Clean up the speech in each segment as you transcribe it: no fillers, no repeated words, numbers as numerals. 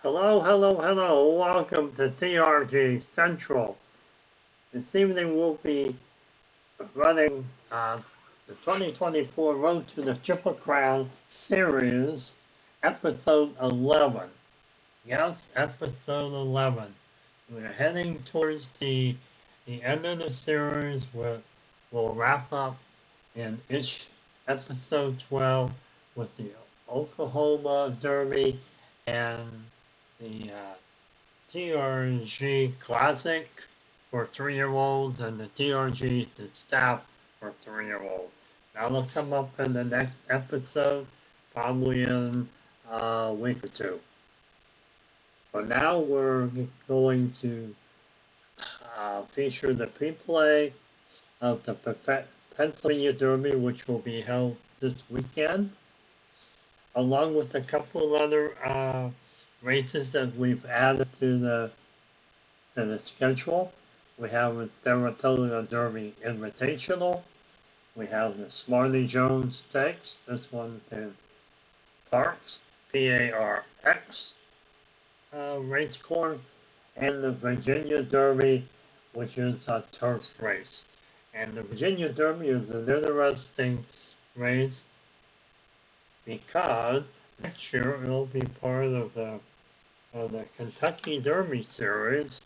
Hello, hello, hello. Welcome to TRG Central. This evening we'll be running the 2024 Road to the Triple Crown Series, Episode 11. Yes, Episode 11. We're heading towards the end of the series. We'll wrap up in Episode 12 with the Oklahoma Derby and the TRG Classic for 3-year-olds and the TRG Distaff for 3-year-olds. That'll come up in the next episode, probably in a week or two. For now, we're going to feature the pre-play of the Pennsylvania Derby, which will be held this weekend, along with a couple of other races that we've added to the schedule. We have the Saratoga Derby Invitational. We have the Smarty Jones Stakes. This one is Parx, Parx race course, and the Virginia Derby, which is a turf race. And the Virginia Derby is an interesting race because next year it'll be part of the Kentucky Derby series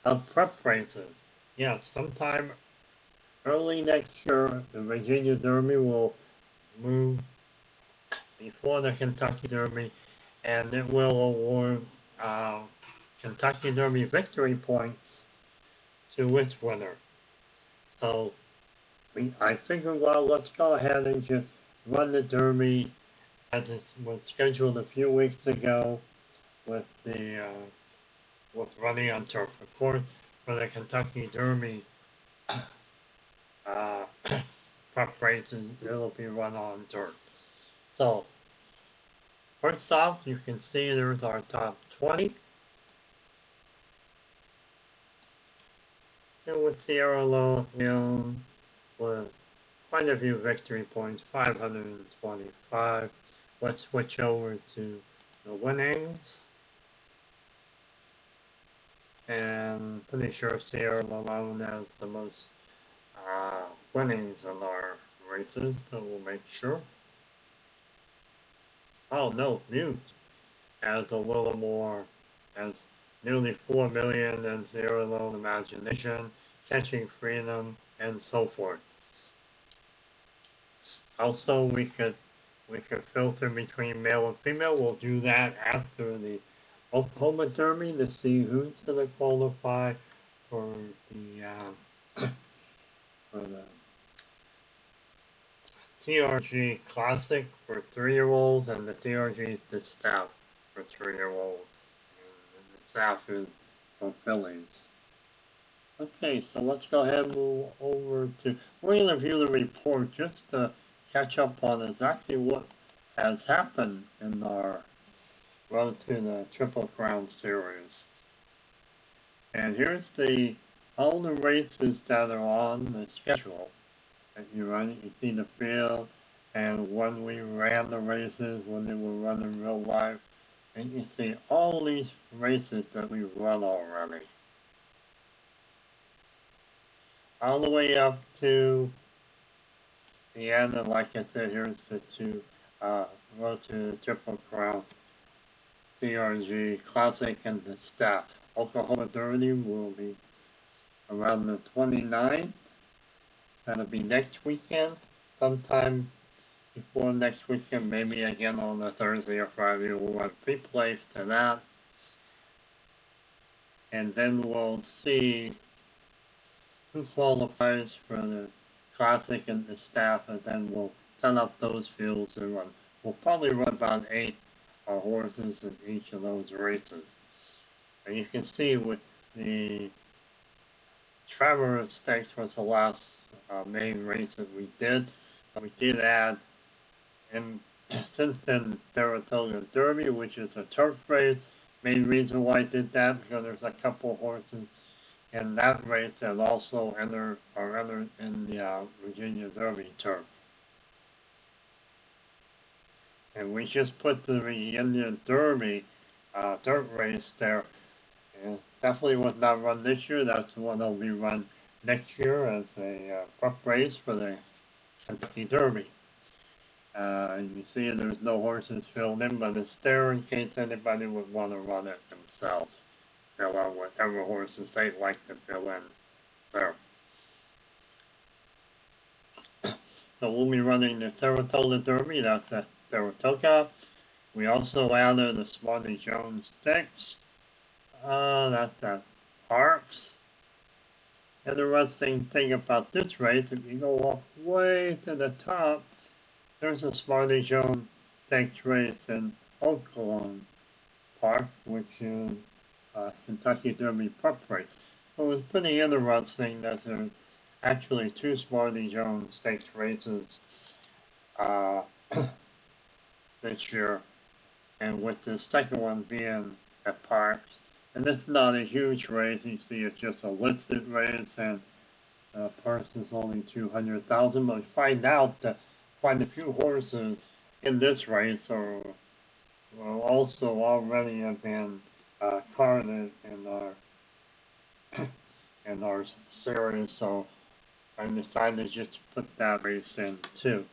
of prep races. Yeah, sometime early next year, the Virginia Derby will move before the Kentucky Derby, and it will award Kentucky Derby victory points to its winner. So I figured, well, let's go ahead and just run the Derby as it was scheduled a few weeks ago with running on turf. Of course, for the Kentucky Derby prep races, it'll be run on turf. So, first off, you can see there's our top 20. And with Sierra Leone with quite a few victory points, 525. Let's switch over to the winnings. And pretty sure Sierra Leone has the most winnings in our races, so we'll make sure. Oh no, Mute has a little more, has nearly 4 million in Sierra Leone Imagination, Catching Freedom, and so forth. Also, we could filter between male and female. We'll do that after the Oklahoma Derby to see who's going to qualify for the TRG Classic for 3-year-olds and the TRG Distaff for 3-year-olds. And the staff is for fillies. Okay, so let's go ahead and move over to, we're going to view the report just to catch up on exactly what has happened in our Road to the Triple Crown Series. And here's all the races that are on the schedule that you run. You see the field and when we ran the races, when they were running real life. And you see all these races that we've run already. All the way up to the end, and like I said, here's the two Road to the Triple Crown TRG Classic and the Staff. Oklahoma Derby will be around the 29th. That'll be next weekend. Sometime before next weekend, maybe again on the Thursday or Friday, we'll have pre-plays to that. And then we'll see who qualifies for the Classic and the Staff, and then we'll set up those fields and run. We'll probably run about 8 horses in each of those races. And you can see with the Traverse Stakes was the last main race that we did. We did add, and since then, Saratoga Derby, which is a turf race. Main reason why I did that because there's a couple horses in that race that also entered in the Virginia Derby turf. And we just put the Virginia Derby dirt race there. And definitely was not run this year. That's the one that'll be run next year as a prep race for the Kentucky Derby. You see there's no horses filled in, but it's there in case anybody would want to run it themselves. Fill out whatever horses they'd like to fill in there. So we'll be running the Saratoga Derby, that's at Saratoga. We also added the Smarty Jones sticks. That's at Parx. Interesting thing about this race, if you go all the way to the top, there's a Smarty Jones stakes race in Oaklawn Park, which is Kentucky Derby prep race. So it was pretty interesting that there's actually two Smarty Jones stakes races this year, and with the second one being at Parx. And it's not a huge race. You see, it's just a listed race, and Parx is only 200,000. But we find out that quite a few horses in this race are will also already have been carded in our series. So I decided just to put that race in too.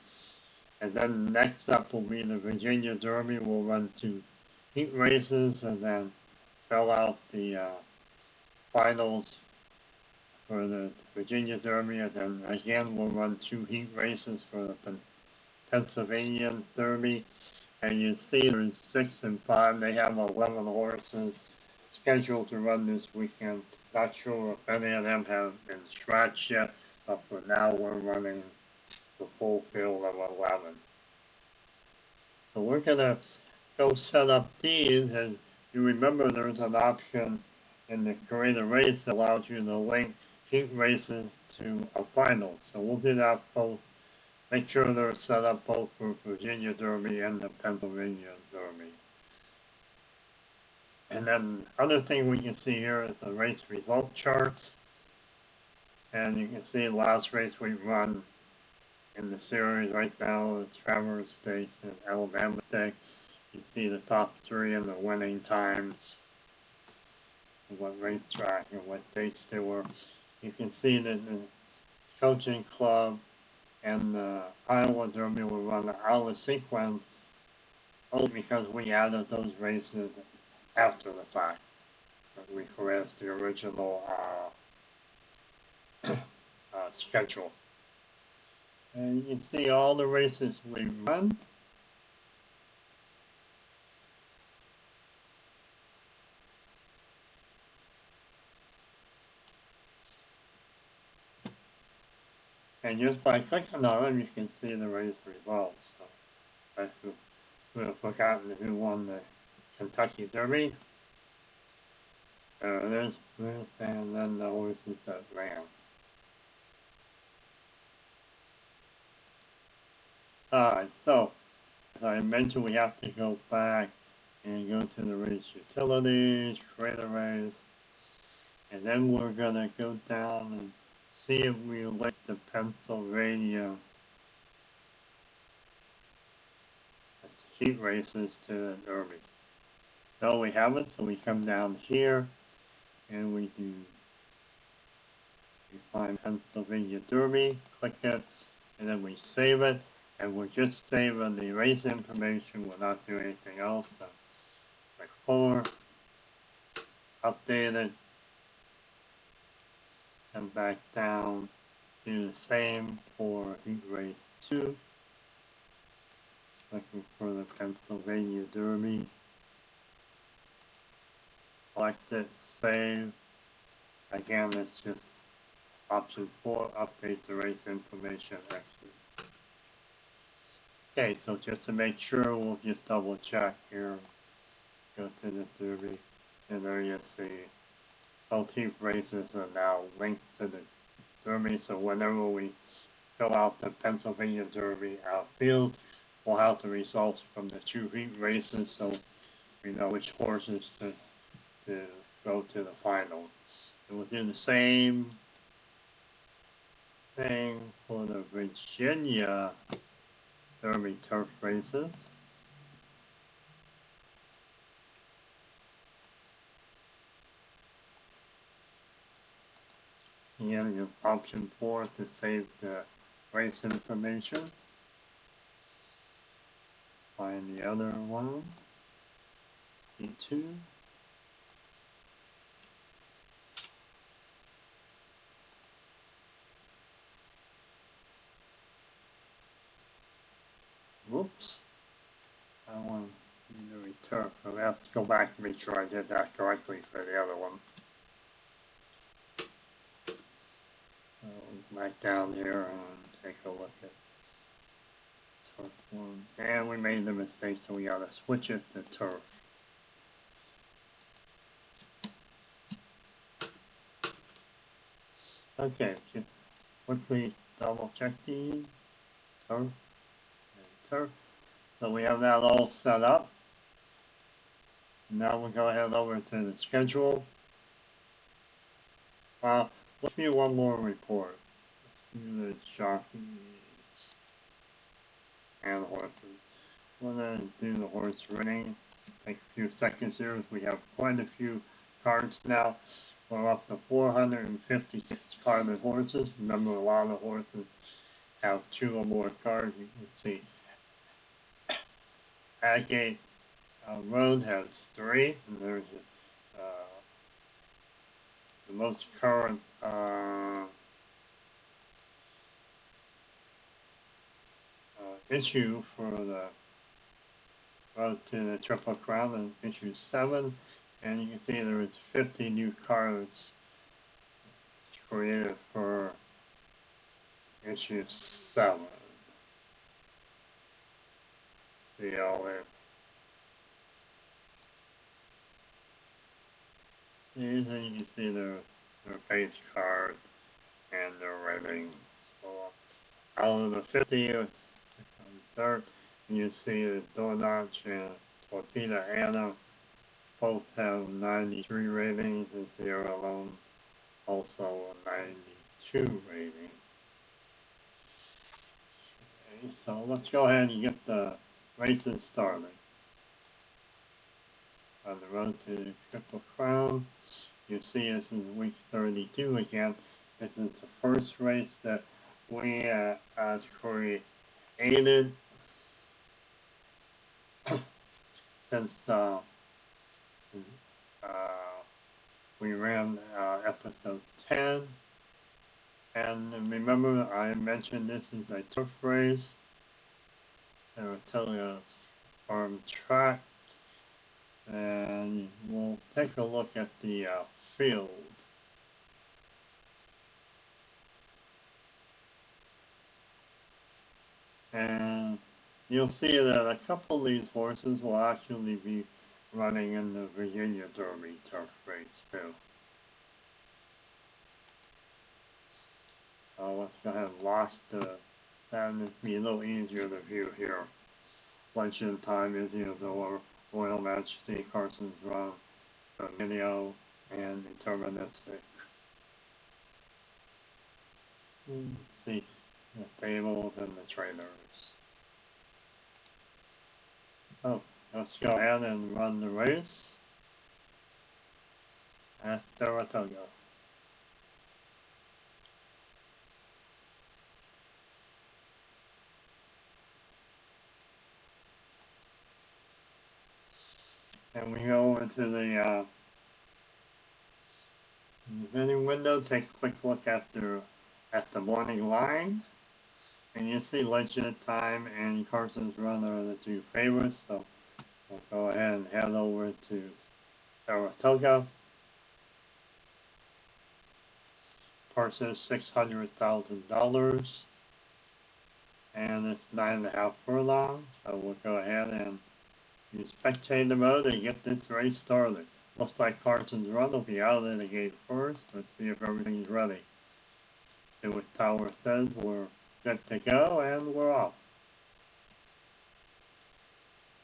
And then next up will be the Virginia Derby. We'll run 2 heat races and then fill out the finals for the Virginia Derby, and then again we'll run 2 heat races for the Pennsylvania Derby. And you see there's 6 and 5. They have 11 horses scheduled to run this weekend. Not sure if any of them have been scratched yet, but for now we're running the full field of 11. So we're gonna go set up these, and you remember there's an option in the creator race that allows you to link heat races to a final. So we'll do that both. Make sure they're set up both for Virginia Derby and the Pennsylvania Derby. And then other thing we can see here is the race result charts. And you can see the last race we run in the series right now, the Traverse Stakes and Alabama Stakes. You see the top 3 and the winning times, and what racetrack and what dates they were. You can see that the coaching club and the Iowa Derby will run out of sequence only because we added those races after the fact. We corrected the original schedule. And you can see all the races we run. And just by clicking on them, you can see the race results. So I would have forgotten who won the Kentucky Derby. There it is, and then the horses that ran. Alright, so as I mentioned, we have to go back and go to the race utilities, create a race, and then we're gonna go down and see if we link the Pennsylvania heat races to the Derby. So we have it, so we come down here and we find Pennsylvania Derby, click it, and then we save it, and we're just saving the race information, we're not doing anything else. So click 4, update it, come back down, do the same for heat race 2, looking for the Pennsylvania Derby, select it, save, again it's just option 4, update the race information, exit. Okay, so just to make sure, we'll just double check here, go to the Derby, and there you see both heat races are now linked to the Derby, so whenever we fill out the Pennsylvania Derby outfield, we'll have the results from the 2 heat races, so we know which horses to go to the final. And we'll do the same thing for the Virginia Derby turf races. clicking in option 4 to save the race information. Find the other one, E2. Whoops. I want to return. So I have to go back to make sure I did that correctly for the other one. So back down here and take a look at turf one. And we made the mistake, so we gotta switch it to turf. Okay, just quickly double check these. Turf and turf. So we have that all set up. Now we'll go ahead over to the schedule. Let's do one more report. Let's do the jockeys and horses. We're going to do the horse running. Take a few seconds here. We have quite a few cards now. We're up to 456 carded horses. Remember, a lot of horses have 2 or more cards. You can see Agate Road has 3. And there's the most current issue for the road to the Triple Crown is issue 7, and you can see there is 50 new cards created for issue 7. See all there. These, and you can see their base card and their ratings. So out of the 50, it's third. You see the Donach and Torpedo Anna both have 93 ratings, and Sierra Alone also a 92 rating. Okay, so let's go ahead and get the races started. On the road to the Triple Crown, you see this is week 32 again. This is the first race that we as created since we ran episode 10. And remember, I mentioned this is a turf race. Saratoga farm track. And we'll take a look at the field. And you'll see that a couple of these horses will actually be running in the Virginia Derby turf race too. Let's go ahead and lock the, that would be a little easier to view here. Luncheon time is the Royal Majesty Carson's Run, the video, and deterministic. Let's see the tables and the trainers. Oh, let's go ahead and run the race at Saratoga. And we go into the vending window, take a quick look at the morning line. And you see Legend Time and Carson's Run are the 2 favorites, so we'll go ahead and head over to Saratoga. Purchase $600,000, and it's 9.5 furlongs, so we'll go ahead and use spectator mode and get this race started. Looks like Carson's Run will be out of the gate first. Let's see if everything's ready. See what Tower says. We're good to go, and we're off.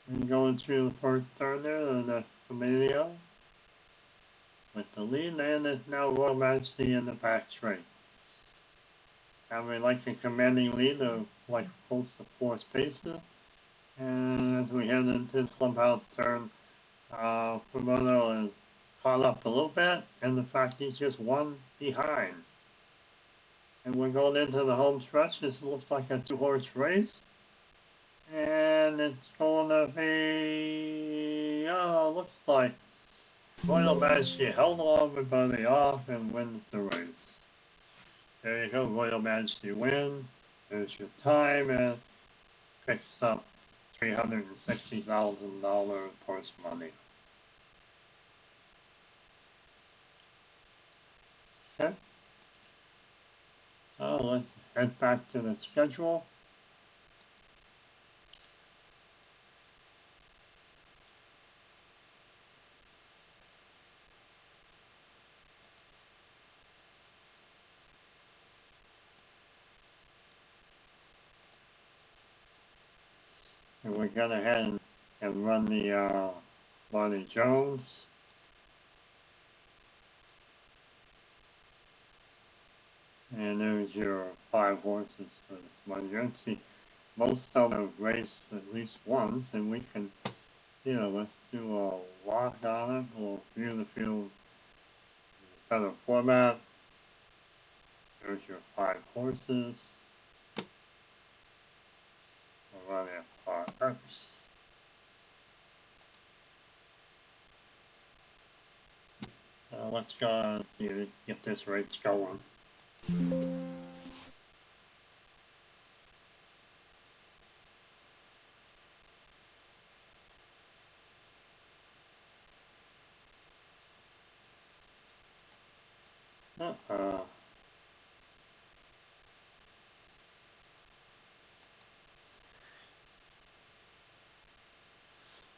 And going through the first turn there, the Camellia with the lead, and it's now Royal Majesty in the back straight. Having like a commanding lead of like close to 4 spaces. And as we head into the clubhouse turn, Promoto is caught up a little bit, and the fact he's just 1 behind. And we're going into the home stretch. This looks like a 2-horse race. And it's going to be, looks like Royal Majesty held everybody off and wins the race. There you go, Royal Majesty wins. There's your time and picks up $360,000 purse money. Okay. Let's head back to the schedule. And we're going to ahead and run the Smarty Jones. And there's your 5 horses for the Smarty Jones. See, most of them have raced at least once, and we can, let's do a lock on it. We'll view the field in a better format. There's your 5 horses. We'll run a Parx. Let's go and see if get this race going.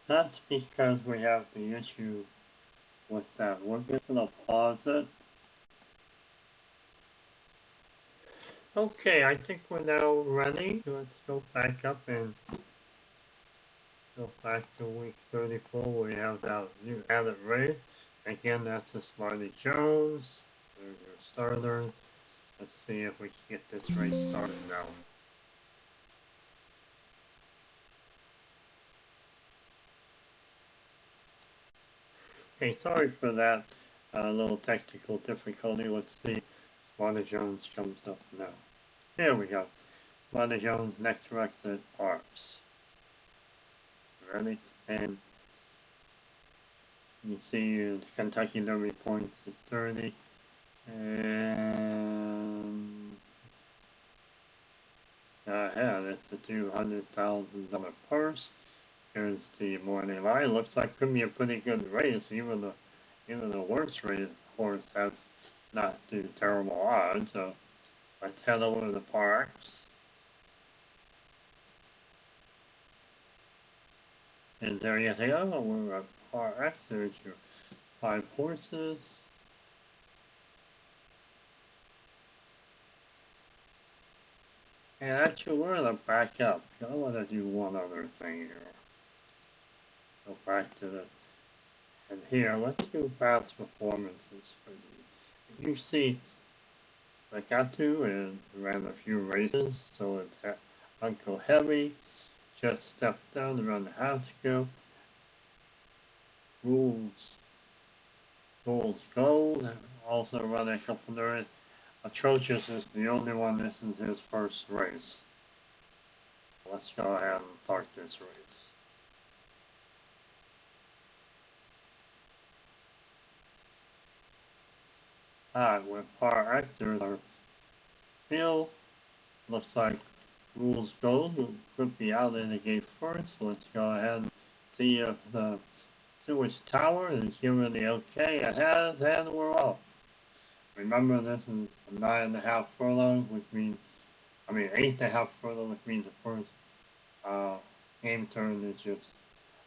That's because we have the issue with that. We're just going to pause it. Okay, I think we're now ready. Let's go back up and go back to week 34. We have that new added race. Again, that's the Smarty Jones. There's your starter. Let's see if we can get this race started now. Okay, sorry for that little technical difficulty. Let's see. Smarty Jones comes up now. Here we go. Smarty Jones next exit Parx. Ready? And you see the Kentucky Derby points is 30. And yeah, that's a $200,000 purse. Here's the morning line. Looks like could be a pretty good race. Even the worst rated horse has not too terrible odds. So let's head over to the Parx. And there you go. We're at Parx. There's your 5 horses. And actually, we're going to back up. I want to do one other thing here. Go back to the, and here, let's do past performances for you. You see, I got to and ran a few races, so it's Uncle Heavy, just stepped down to run the Haskell. Rules Gold, also run a couple of Atrocious is the only one. This is his first race. Let's go ahead and start this race. Alright, with Parx, there's our field. Looks like Rules Gold could be out in the gate first. Let's go ahead and see if the sewage tower is giving the okay. It has, and we're off. Remember, this is a 9.5 furlongs, which means, 8.5 furlongs, which means the first game turn is just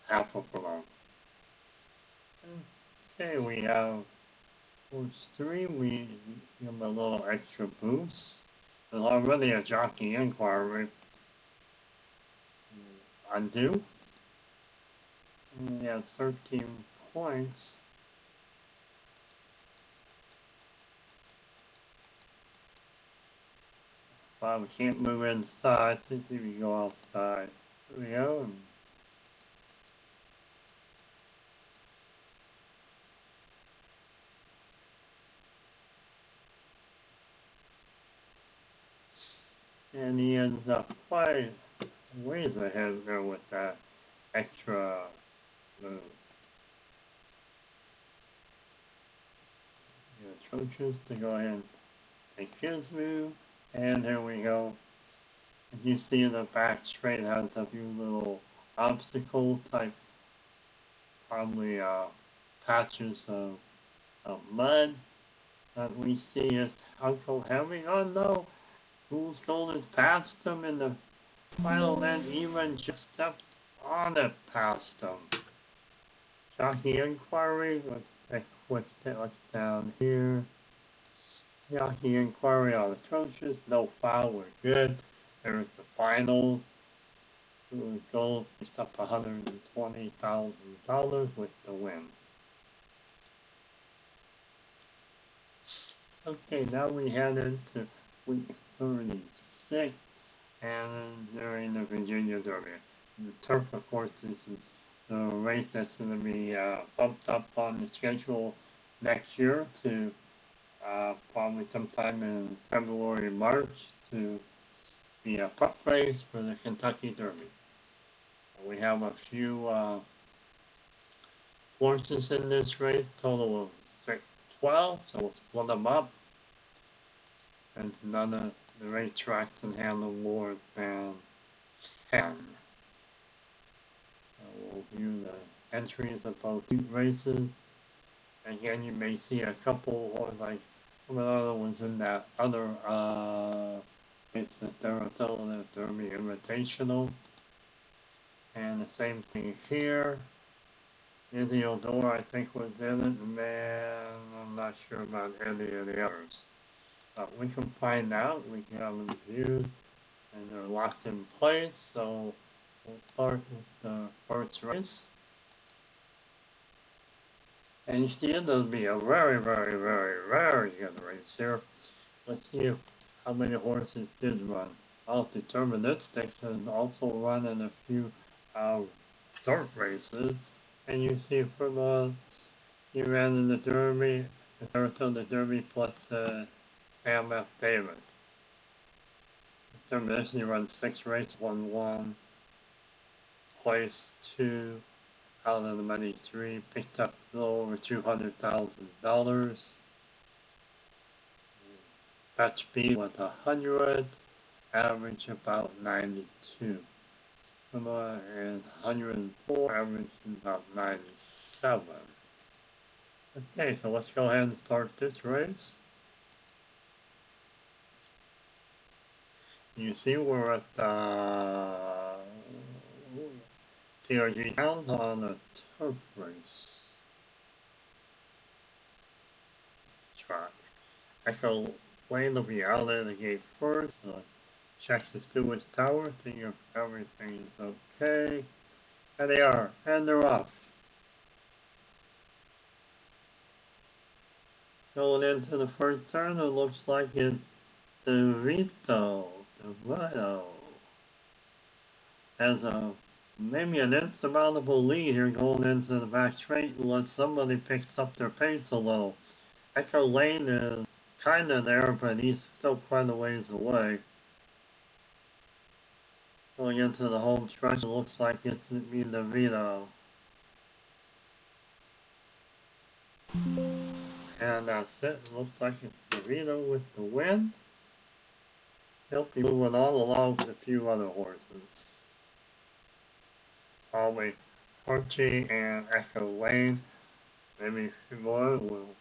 half a furlong. Okay, we have horse 3, we give them a little extra boost. There's already a jockey inquiry. Undo. And we have 13 points. Well, we can't move inside. Let's see if we go outside. There we go. And he ends up quite ways ahead there with that extra move. Atrocious to go ahead and take his move. And here we go. As you see, the back straight has a few little obstacle type, probably patches of mud that we see his Uncle having. Oh no, who's going past him in the final and even just stepped on it past him. Jockey Inquiry, let's take a quick look down here. Jockey Inquiry on Atrocious, no foul, we're good. There's the final. Gold picked up $120,000 with the win. Okay, now we head into week 36 and during the Virginia Derby. The turf, of course, is the race that's going to be bumped up on the schedule next year to probably sometime in February, March to be a pup race for the Kentucky Derby. We have a few horses in this race, total of 12, so we'll split them up. And none of the racetrack can handle more than 10. We'll view the entries of both races. Again, you may see a couple, or like some of the other ones in that other race, the Saratoga Derby Invitational. And the same thing here. Izzy Odor, I think, was in it. Man, I'm not sure about any of the others. But we can find out. We can have them viewed. And they're locked in place. So we'll start with the first race. And you see it'll be a very, very, very, very good race here. Let's see how many horses did run. I'll determine this. They can also run in a few dirt races. And you see from he ran in the Derby, the Saratoga Derby plus Sam F. Davis. Determination, he runs 6 races, won 1, placed 2 out of the money 3, picked up a little over $200,000. Batch speed was 100, average about 92. And 104, average about 97. Okay, so let's go ahead and start this race. You see we're at TRG Downs on a turf race track. Echo Lane will be out of the gate first. Check the steward's tower, see if everything's okay. And they are, and they're off. Going into the first turn, it looks like it's DeVito has maybe an insurmountable lead here going into the back straight unless somebody picks up their pace a little. Echo Lane is kind of there, but he's still quite a ways away. Going into the home stretch, it looks like it's me DeVito. And that's it. It looks like it's DeVito with the win. He'll be moving all along with a few other horses. Probably Archie and Echo Lane. Maybe a few more. We'll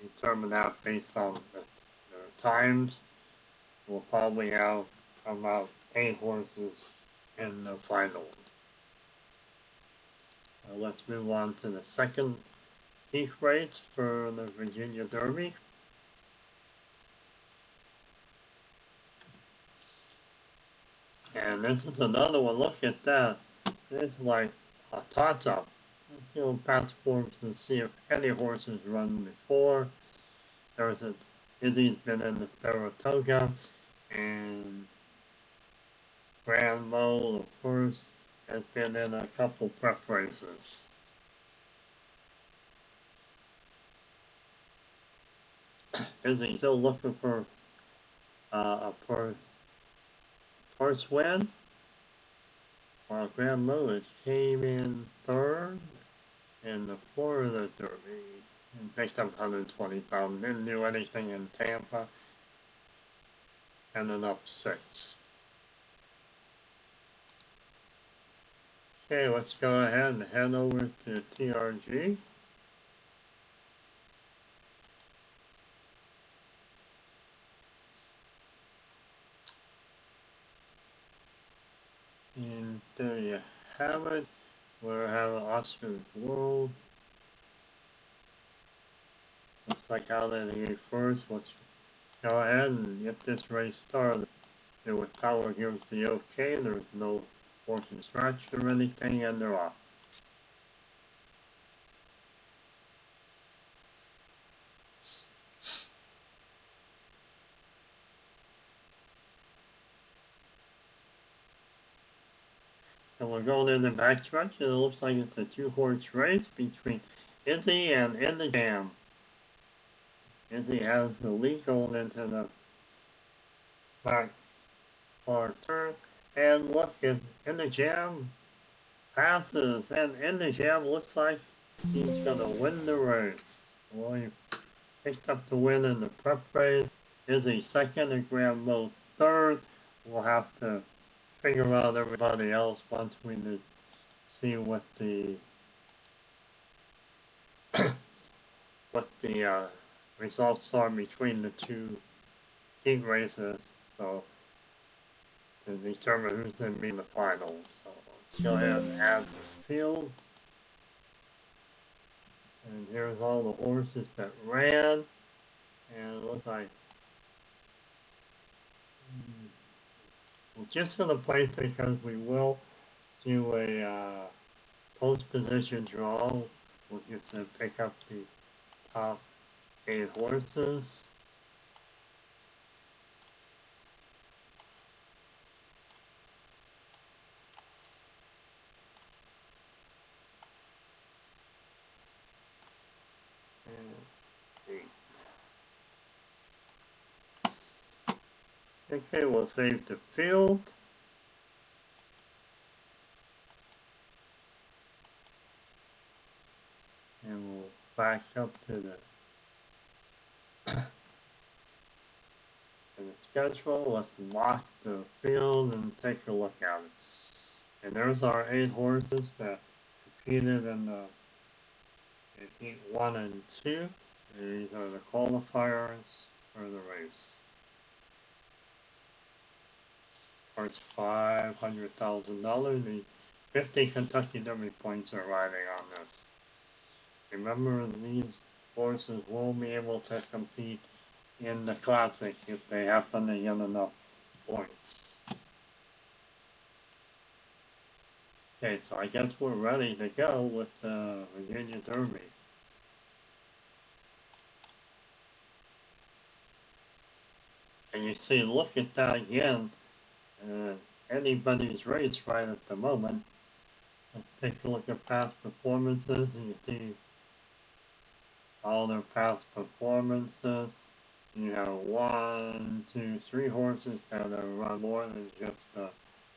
determine that based on their times. We'll probably have about 8 horses in the final. Let's move on to the second heat race for the Virginia Derby. And this is another one. Look at that. It's like a toss-up. Let's see on past forms and see if any horses run before. There's a Izzy's been in the Saratoga, and Grand Mole, of course, has been in a couple prep races. Izzy still looking for a Parx win, while Graham Lewis came in third in the Florida Derby and picked up 120,000. Didn't do anything in Tampa. Ended up sixth. Okay, let's go ahead and head over to TRG. And there you have it. We're having Oscar's World. Looks like out of the first. Let's go ahead and get this race started. And with Tower gives the okay, there's no fortune scratch or anything, and they're off. And we're going in the backstretch, and it looks like it's a two-horse race between Izzy and In the Jam. Izzy has the lead going into the back far turn, and look, In the Jam passes, and In the Jam looks like he's gonna win the race. Well, he picked up the win in the prep race. Izzy second, and Graham Lowe third. We'll have to figure out everybody else once we see what the results are between the two heat races, so to determine who's going to be in the finals. So let's go ahead and add the field. And here's all the horses that ran, and it looks like we're just going to place it because we will do a post position draw. We're just going to pick up the top 8 horses. Okay, we'll save the field. And we'll back up to the schedule. Let's lock the field and take a look at it. And there's our 8 horses that competed in heat 1 and 2. These are the qualifiers for the race. First $500,000. The 50 Kentucky Derby points are riding on this. Remember, these horses will be able to compete in the Classic if they happen to get enough points. Okay, so I guess we're ready to go with the Virginia Derby. And you see, look at that again. Anybody's race right at the moment. Let's take a look at past performances, and you see all their past performances. You have 1, 2, 3 horses that have run more than just the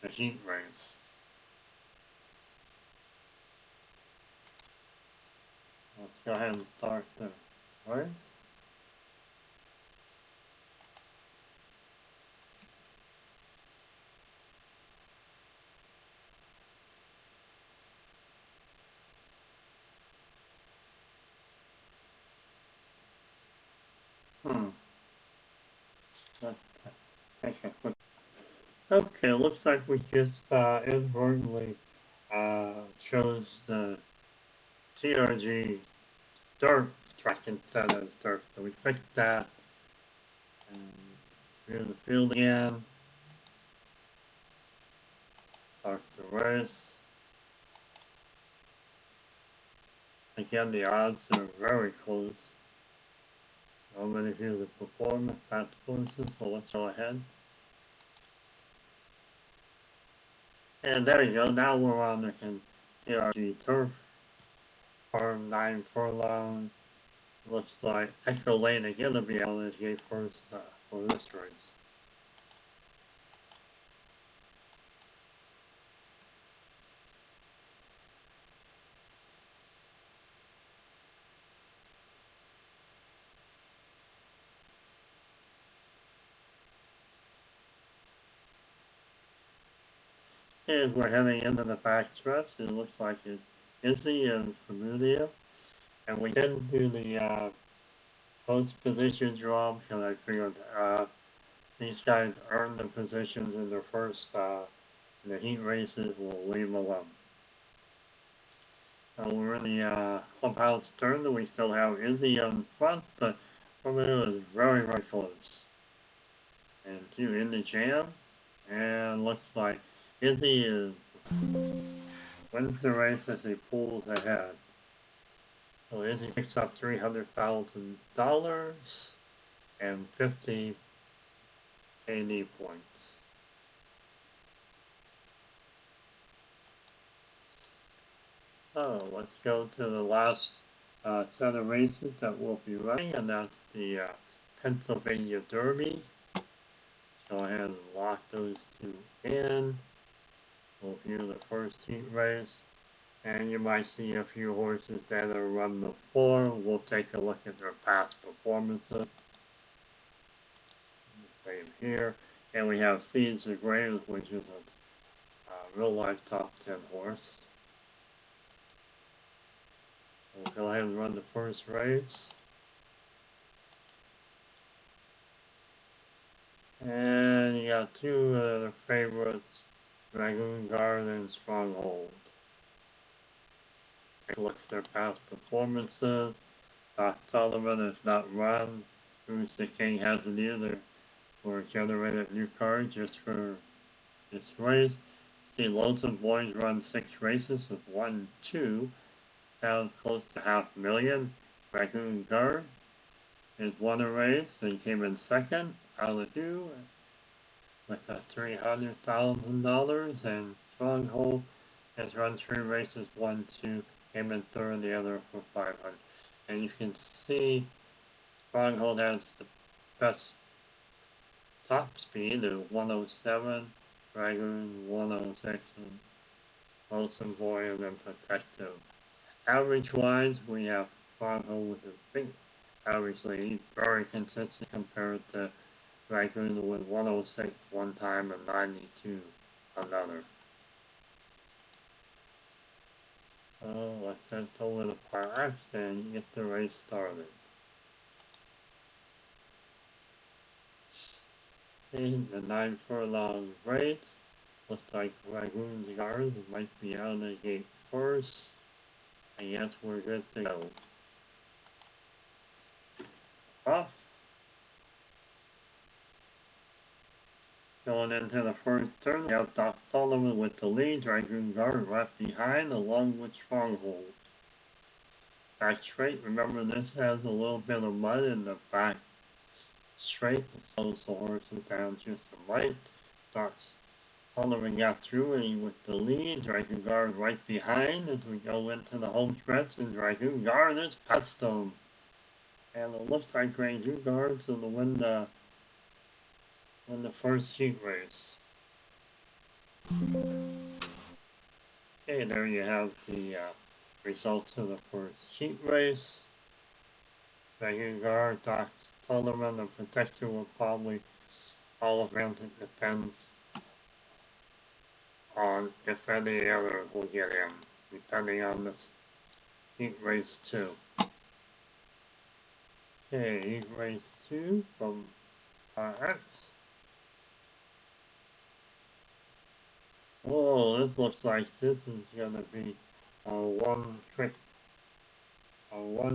heat race. Let's go ahead and start the race. Okay, looks like we just inadvertently chose the TRG dirt track instead of dirt. So we fixed that. And here's the field again. Start the race. Again, the odds are very close. Already here's the performance, past performances, so let's go ahead. And there you go, now we're on the TRG turf. Farm 9 furlong. Looks like Echo Lane again to be able to get first for this race. And we're heading into the back stretch. It looks like it's Izzy and Bermudia. And we didn't do the post position draw because I figured these guys earned the positions in their first in the heat races. We'll leave them alone. We're in the clubhouse turn, and we still have Izzy on front, but Bermudia is very, very close. And two in the jam, and looks like Izzy is wins the race as he pulls ahead. So Izzy picks up $300,000 and 50 KD points. So let's go to the last set of races that we'll be running, and that's the Pennsylvania Derby. Go ahead and lock those two in. We'll view the first heat race, and you might see a few horses that are run before. We'll take a look at their past performances. Same here. And we have Caesar Graves, which is a real-life top 10 horse. We'll go ahead and run the first race. And you got two of the favorites, Dragoon Guard and Stronghold. Take a look at their past performances. Doc Sullivan has not run. Bruce the King hasn't either. We're generating a new card just for this race. See, Lonesome Boys run 6 races with 1-2. Down close to $500,000. Dragoon Guard has won a race and came in second out of the 2 with $300,000, and Stronghold has run 3 races, 1-2, came in third, the other for 500. And you can see Stronghold has the best top speed of 107, Dragoon 106, and Lonesome Boy and then Protective. Average wise, we have Stronghold with a big average lead, very consistent compared to Dragoon with 106 one time and 92 another. Let's head over to Parx and get the race started. In the 9 furlong race, looks like Dragoon's Guard might be out of the gate first. And yes, we're good to go. Off. Going into the first turn, we have Doc Sullivan with the lead, Dragoon Guard right behind, along with Stronghold. Back straight, remember this has a little bit of mud in the back straight, to slows the horses down just a mite. Doc Sullivan got through and with the lead, Dragoon Guard right behind as we go into the home stretch, and Dragoon Guard is past them. And it looks like Dragoon Guard's going to win the first heat race. Okay, there you have the results of the first heat race. Dragoon Guard, Doc Sullivan, and Protector will probably all around. It depends on if any other will get in, depending on this heat race 2. Okay, heat race 2 from Parx. Oh, this looks like this is gonna be a one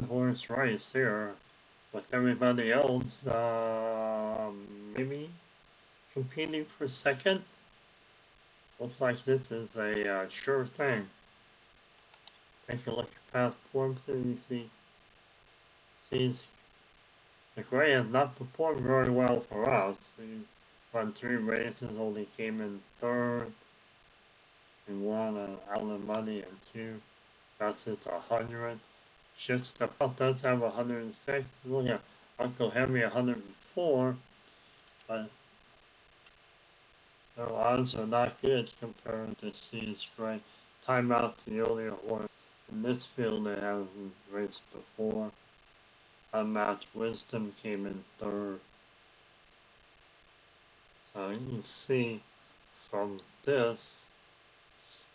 horse race here, with everybody else maybe competing for second. Looks like this is a sure thing. Take a look at past performances and you see the Gray has not performed very well for us. He won 3 races, only came in third. He won out of money and 2. That's his 100. Shits the Puff does have 106. Look at Uncle Henry 104, but their odds are not good compared to C's Gray. Timeout to the only horse in this field that hasn't raced before. Unmatched Wisdom came in third. So you can see from this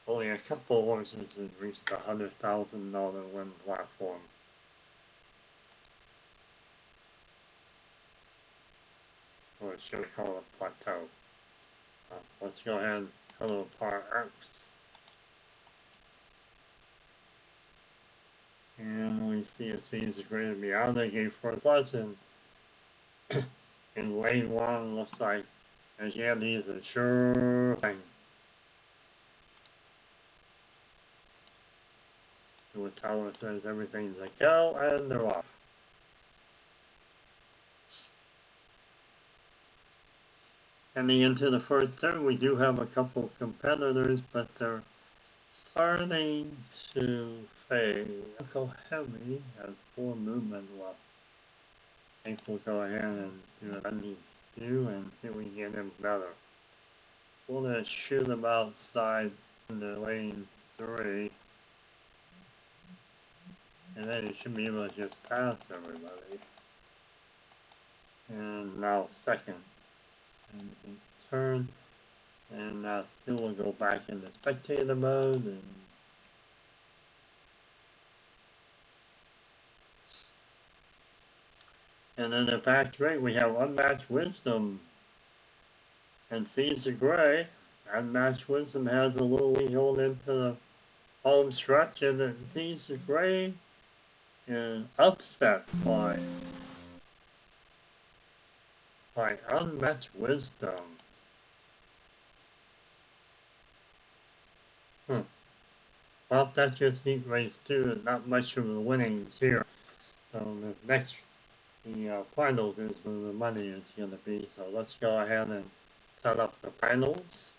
Only a couple horses have reached the $100,000 win platform. Or should we call it plateau? Let's go ahead and hello Parx. And we see it seems great to be out. They gave for Pleasant. In lane one, looks like again these are sure thing. The tower says everything's a go and they're off. Heading into the first turn, we do have a couple of competitors, but they're starting to fade. Uncle Heavy has 4 movement left. I think we'll go ahead and do what I need to do and see if we can get him better. We're going to shoot him outside in the lane 3. And then he should be able to just pass everybody. And now second. And turn. And now still we'll go back into spectator mode and then the back straight we have Unmatched Wisdom and Caesar Gray. Unmatched Wisdom has a little lead into the home stretch, and then Caesar Gray is upset by Unmatched Wisdom. Well, that's just heat race 2, not much of the winnings here. So the finals is where the money is going to be. So let's go ahead and set up the finals.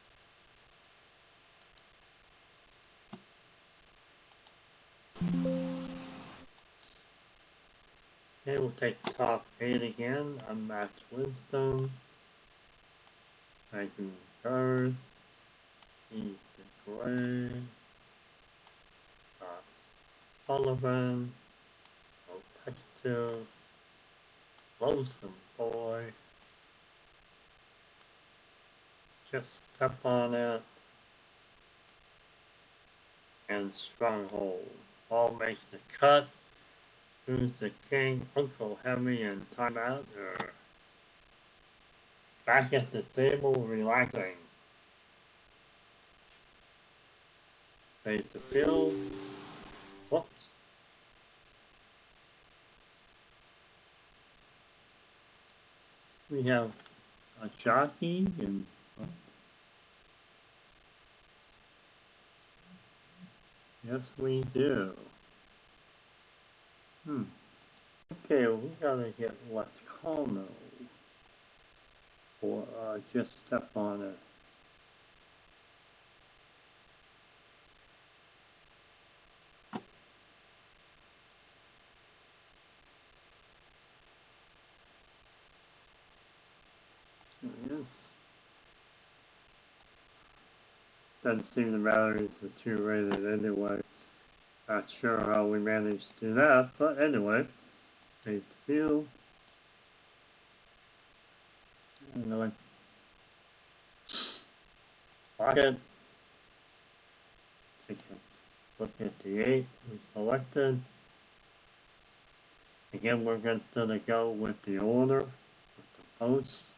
Okay, we'll take top 8 again. Unmatched Wisdom. Dragon Guard. Caesar Gray. Sullivan. Protective. Lonesome Boy. Just Step on It. And Stronghold. All makes the cut. Who's the king? Uncle Heavy and Timeout are back at the table relaxing. Face the field. Whoops. We have a jockey and yes we do. Okay, we gotta get what's called or just Step on It. Yes. Doesn't seem to matter, it's a 2 rated anyway. Not sure how we managed to do that, but anyway, save the field. And let's lock it. Take a look at the 8 we selected. Again, we're going to go with the order, with the posts.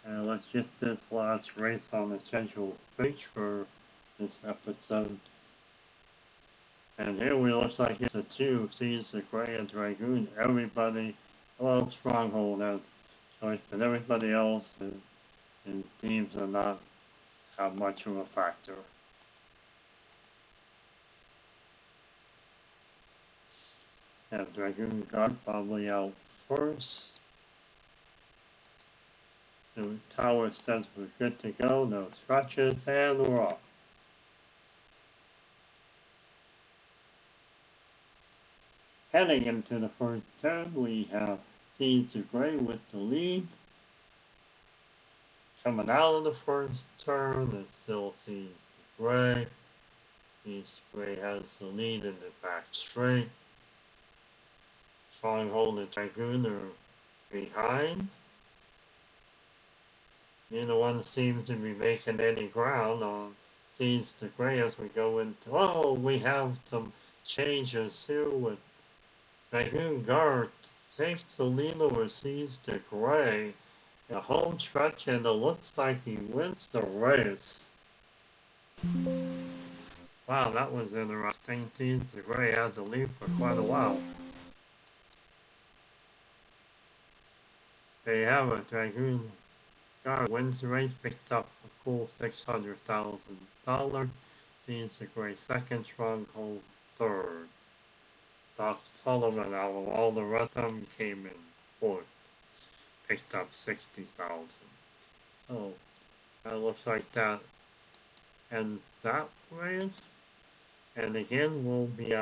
And let's get this last race on the schedule page for this episode. And here we looks like it's a 2, Caesar Gray and Dragoon. Everybody, well, Stronghold has choice, but everybody else in teams are not have much of a factor. Have Dragoon Guard probably out first. The tower says we're good to go, no scratches, and we're off. Heading into the first turn, we have Caesar Gray with the lead. Coming out of the first turn, it's still Caesar Gray. Caesar Gray has the lead in the back straight. Stronghold and Dragoon are behind. neither one seems to be making any ground on Seeds to Gray as we go into. Oh, we have some changes here with Dragoon Guard takes the lead over Seeds to Gray. The home stretch, and it looks like he wins the race. Wow, that was interesting. Seeds to Gray had the lead for quite a while. They have a Dragoon Guard wins the race, picked up a cool $600,000. Seeds to Gray second, Stronghold third. Doc Sullivan, out of all the rest of them, came in fourth, picked up 60,000. So that looks like that ends that race. And again, we'll be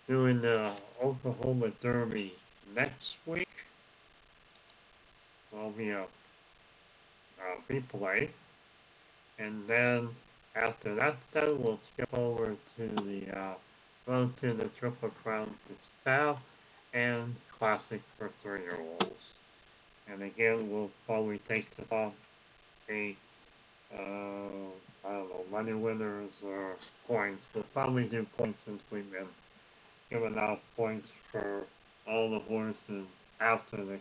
doing the Oklahoma Derby next week. Will be a replay, and then after that, then we'll skip over to the Road to the Triple Crown for Staff and Classic for 3-year-olds. And again, we'll probably take the top 8, I don't know, money winners or points. We'll probably do points since we've been giving out points for all the horses after the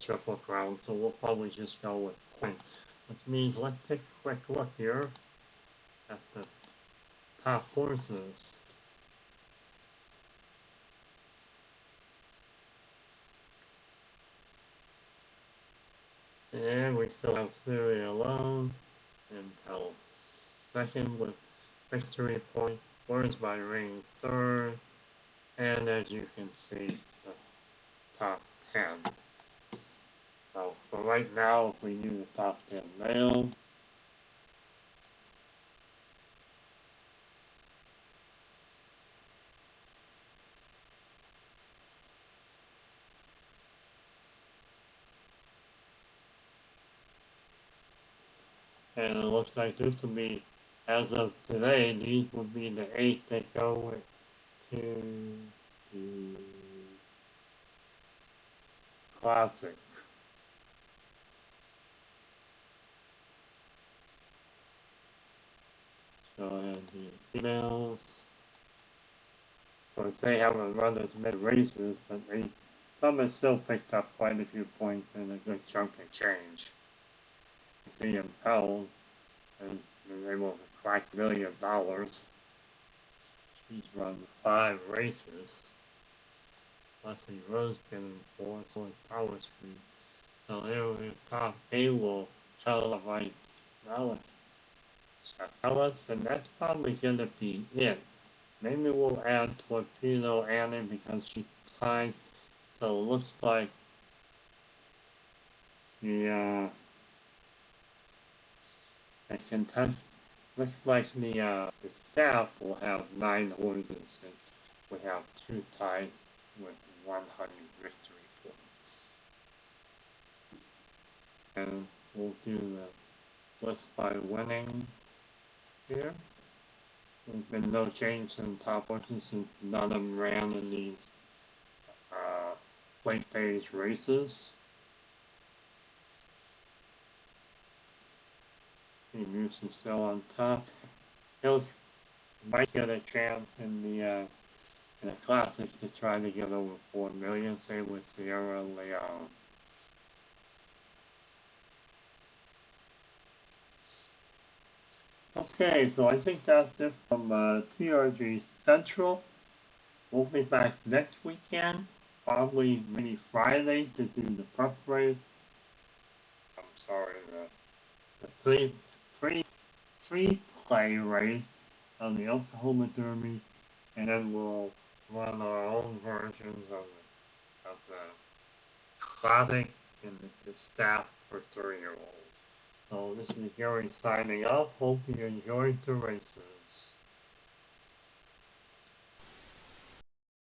Triple Crown. So we'll probably just go with points. Which means let's take a quick look here at the top horses. And we still have Fury alone until second with victory point. Words by Ring third. And as you can see, the top 10. So for right now, if we do the top 10 male, and it looks like this will be, as of today, these would be the 8 that go with to the Classic. So and the females, of course they haven't run as many races, but some have still picked up quite a few points and a good chunk of change. You see Impelled and was able to crack $1 million. She's run 5 races. Leslie Rose been in 4, so is Power Street. So there the top 8 will celebrate Relic. And that's probably gonna be it. Maybe we'll add Torpedo Annie because she's tied. So it looks like the contest looks like the staff will have 9 horses and we have 2 tied with 100 victory points. And we'll do the list by winning here. There's been no change in top horses since none of them ran in these late phase races. Team Moose is still on top. Hills might get a chance in the Classics to try to get over 4 million, say with Sierra Leone. Okay, so I think that's it from TRG Central. We'll be back next weekend, probably maybe Friday to do the prep race. I'm sorry, the free play race on the Oklahoma Derby, and then we'll run our own versions of the Classic and the Staff for 3-year-olds. So this is Gary signing off. Hope you enjoyed the races.